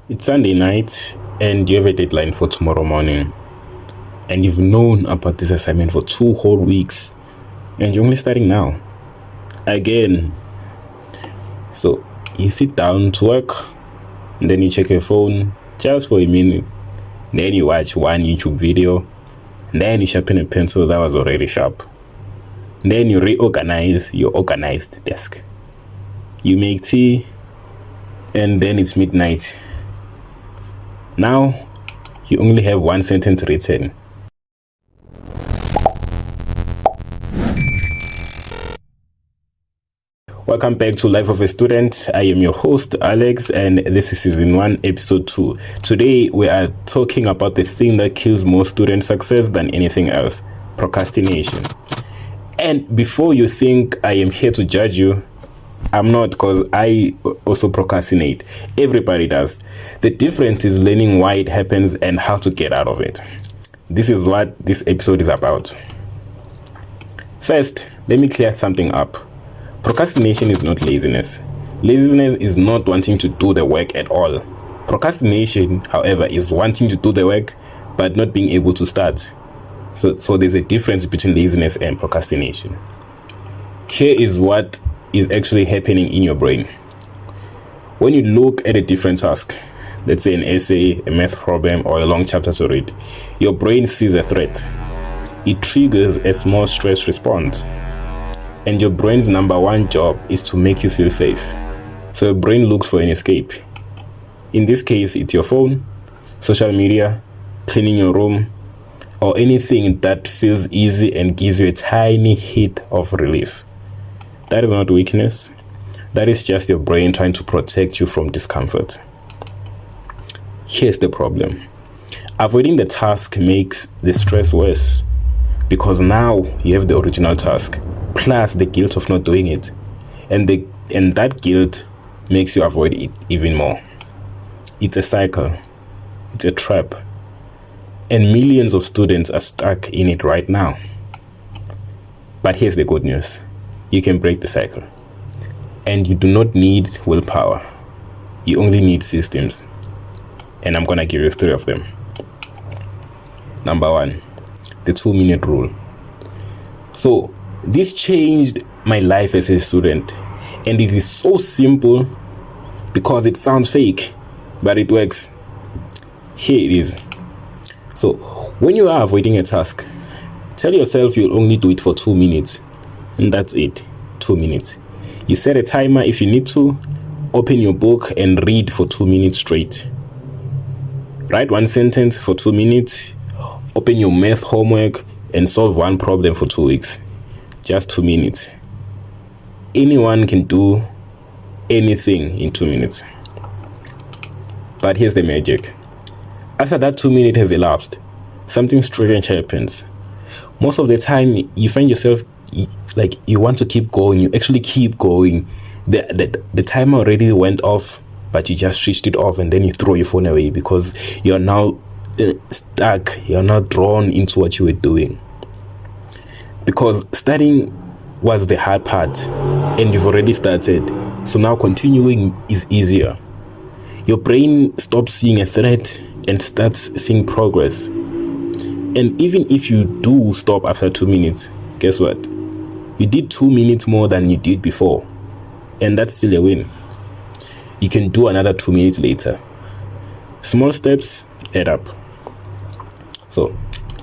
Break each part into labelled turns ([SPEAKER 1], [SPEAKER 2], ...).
[SPEAKER 1] It's Sunday night and you have a deadline for tomorrow morning, and you've known about this assignment for 2 whole weeks and you're only starting now again. So you sit down to work and then you check your phone just for a minute, then you watch one YouTube video, and then you sharpen a pencil that was already sharp, and then you reorganize your organized desk, you make tea, and then it's midnight. Now you only have one sentence written. Welcome back to Life of a Student. I am your host Alex, and this is season 1, episode 2. Today we are talking about the thing that kills more student success than anything else: procrastination. And before you think I am here to judge you, I'm not, because I also procrastinate. Everybody does. The difference is learning why it happens and how to get out of it. This is what this episode is about. First, let me clear something up. Procrastination is not laziness. Laziness is not wanting to do the work at all. Procrastination, however, is wanting to do the work but not being able to start. So there's a difference between laziness and procrastination. Here is what is actually happening in your brain. When you look at a different task, let's say an essay, a math problem, or a long chapter to read, your brain sees a threat. It triggers a small stress response. And your brain's number one job is to make you feel safe. So your brain looks for an escape. In this case, it's your phone, social media, cleaning your room, or anything that feels easy and gives you a tiny hit of relief. That is not weakness. That is just your brain trying to protect you from discomfort. Here's the problem. Avoiding the task makes the stress worse, because now you have the original task plus the guilt of not doing it, and that guilt makes you avoid it even more. It's a cycle. It's a trap. And millions of students are stuck in it right now. But here's the good news. You can break the cycle. And you do not need willpower. You only need systems. And I'm going to give you 3 of them. Number 1, the 2-minute rule. So this changed my life as a student. And it is so simple because it sounds fake, but it works. Here it is. So when you are avoiding a task, tell yourself you'll only do it for 2 minutes. And that's it. 2 minutes. You set a timer if you need to. Open your book and read for 2 minutes straight. Write one sentence for 2 minutes. Open your math homework and solve one problem for 2 weeks. Just 2 minutes. Anyone can do anything in 2 minutes. But here's the magic. After that 2 minutes has elapsed, something strange happens. Most of the time, you find yourself like you want to keep going. You actually keep going. The timer already went off, but you just switched it off, and then you throw your phone away because you're now stuck. You're now drawn into what you were doing. Because starting was the hard part, and you've already started. So now continuing is easier. Your brain stops seeing a threat and starts seeing progress. And even if you do stop after 2 minutes, guess what? You did 2 minutes more than you did before. And that's still a win. You can do another 2 minutes later. Small steps add up. So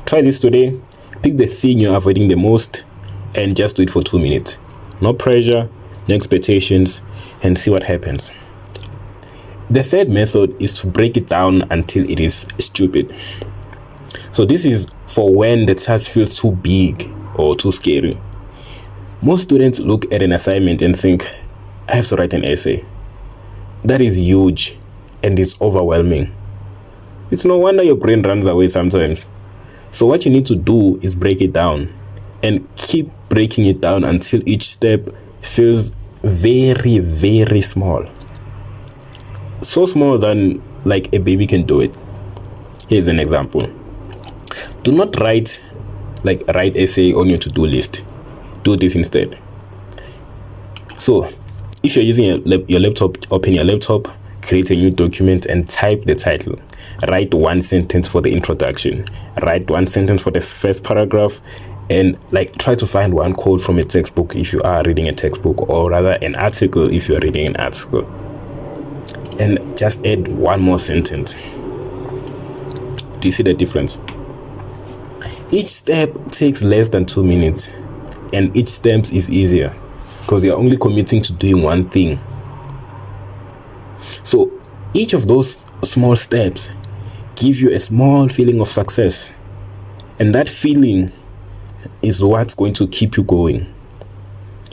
[SPEAKER 1] try this today. Pick the thing you're avoiding the most and just do it for 2 minutes. No pressure, no expectations, and see what happens. The third method is to break it down until it is stupid. So this is for when the task feels too big or too scary. Most students look at an assignment and think, I have to write an essay. That is huge and it's overwhelming. It's no wonder your brain runs away sometimes. So what you need to do is break it down and keep breaking it down until each step feels very, very small. So small that like a baby can do it. Here's an example. Do not write essay on your to-do list. Do this instead. So if you're using your laptop, open your laptop create a new document and type the title. Write one sentence for the introduction. Write one sentence for the first paragraph. And try to find one quote from a textbook if you are reading a textbook, or rather an article if you are reading an article. And just add one more sentence. Do you see the difference? Each step takes less than 2 minutes, and each step is easier because you're only committing to doing one thing. So each of those small steps give you a small feeling of success, and that feeling is what's going to keep you going.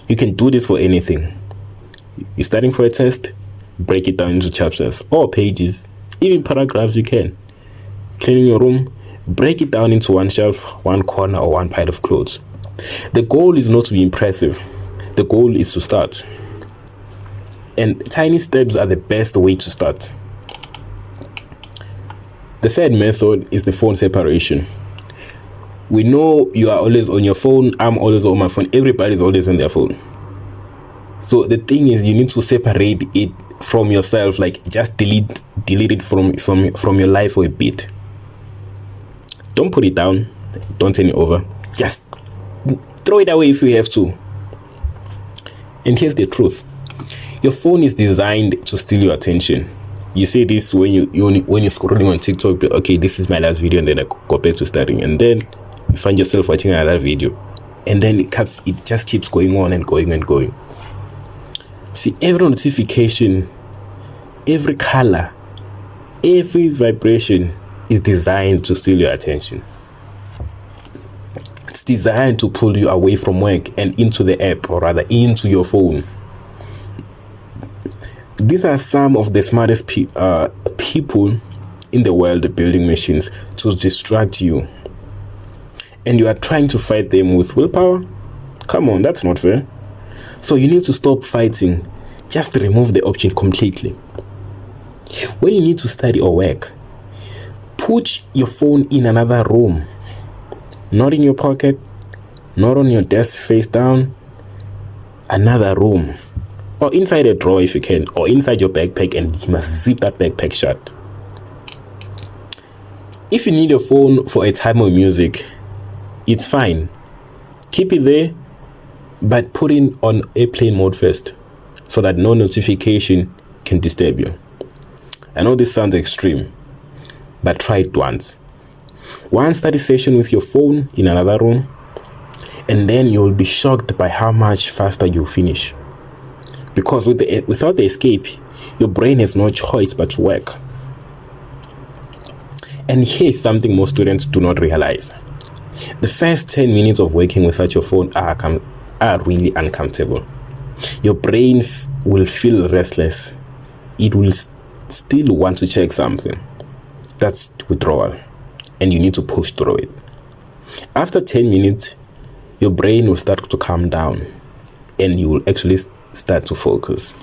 [SPEAKER 1] You can do this for anything. You're studying for a test, break it down into chapters or pages, even paragraphs. You can. Cleaning your room, break it down into one shelf, one corner, or one pile of clothes. The goal is not to be impressive. The goal is to start. And tiny steps are the best way to start. The third method is the phone separation. We know you are always on your phone. I'm always on my phone. Everybody's always on their phone. So the thing is, you need to separate it from yourself. Just delete it from your life for a bit. Don't put it down. Don't turn it over. Just throw it away if you have to. And here's the truth. Your phone is designed to steal your attention. You see this when you're scrolling on TikTok. Okay, this is my last video, and then I go back to studying, and then you find yourself watching another video, and then it just keeps going on and going and going. See, every notification, every color, every vibration is designed to steal your attention. It's designed to pull you away from work and into the app, or rather into your phone. These are some of the smartest people in the world building machines to distract you. And you are trying to fight them with willpower? Come on, that's not fair. So you need to stop fighting. Just remove the option completely. When you need to study or work, put your phone in another room. Not in your pocket, not on your desk face down. Another room. Or inside a drawer if you can, or inside your backpack, and you must zip that backpack shut. If you need your phone for a time of music, it's fine. Keep it there, but put it on airplane mode first, so that no notification can disturb you. I know this sounds extreme, but try it once. One study session with your phone in another room, and then you'll be shocked by how much faster you finish. Because without the escape, your brain has no choice but to work. And here's something most students do not realize. The first 10 minutes of working without your phone are really uncomfortable. Your brain will feel restless. It will still want to check something. That's withdrawal. And you need to push through it. After 10 minutes, your brain will start to calm down. And you will actually start to focus.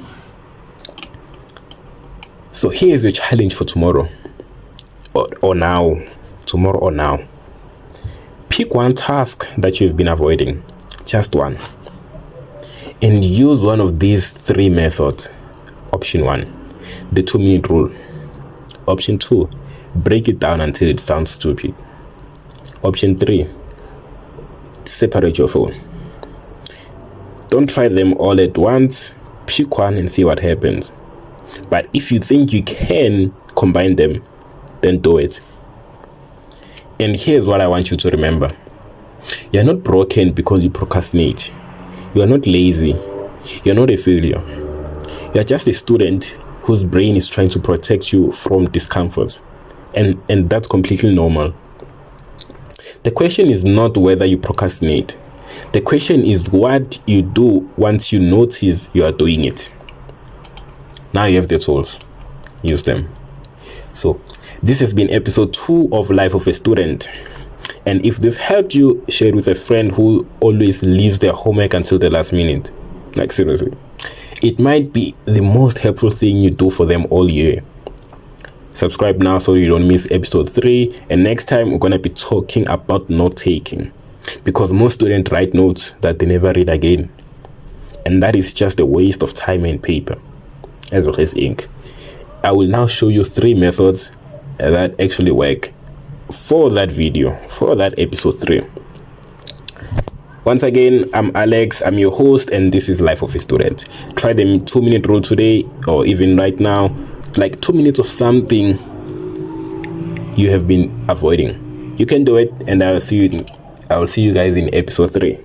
[SPEAKER 1] So here's your challenge for tomorrow or now. Tomorrow or now. Pick one task that you've been avoiding, just one, and use one of these 3 methods. Option 1, the 2-minute rule. Option 2, break it down until it sounds stupid. Option 3, separate your phone. Don't try them all at once. Pick one and see what happens. But if you think you can combine them, then do it. And here's what I want you to remember. You're not broken because you procrastinate. You are not lazy. You're not a failure. You're just a student whose brain is trying to protect you from discomfort. And that's completely normal. The question is not whether you procrastinate. The question is what you do once you notice you are doing it. Now you have the tools. Use them. So this has been episode 2 of Life of a Student. And if this helped you, share it with a friend who always leaves their homework until the last minute. Like seriously. It might be the most helpful thing you do for them all year. Subscribe now so you don't miss episode 3. And next time we're going to be talking about note-taking. Because most students write notes that they never read again. And that is just a waste of time and paper, as well as ink. I will now show you 3 methods that actually work for that video, for that episode 3. Once again, I'm Alex, I'm your host, and this is Life of a Student. Try the 2-minute rule today, or even right now, like 2 minutes of something you have been avoiding. You can do it, and I'll see you guys in episode 3.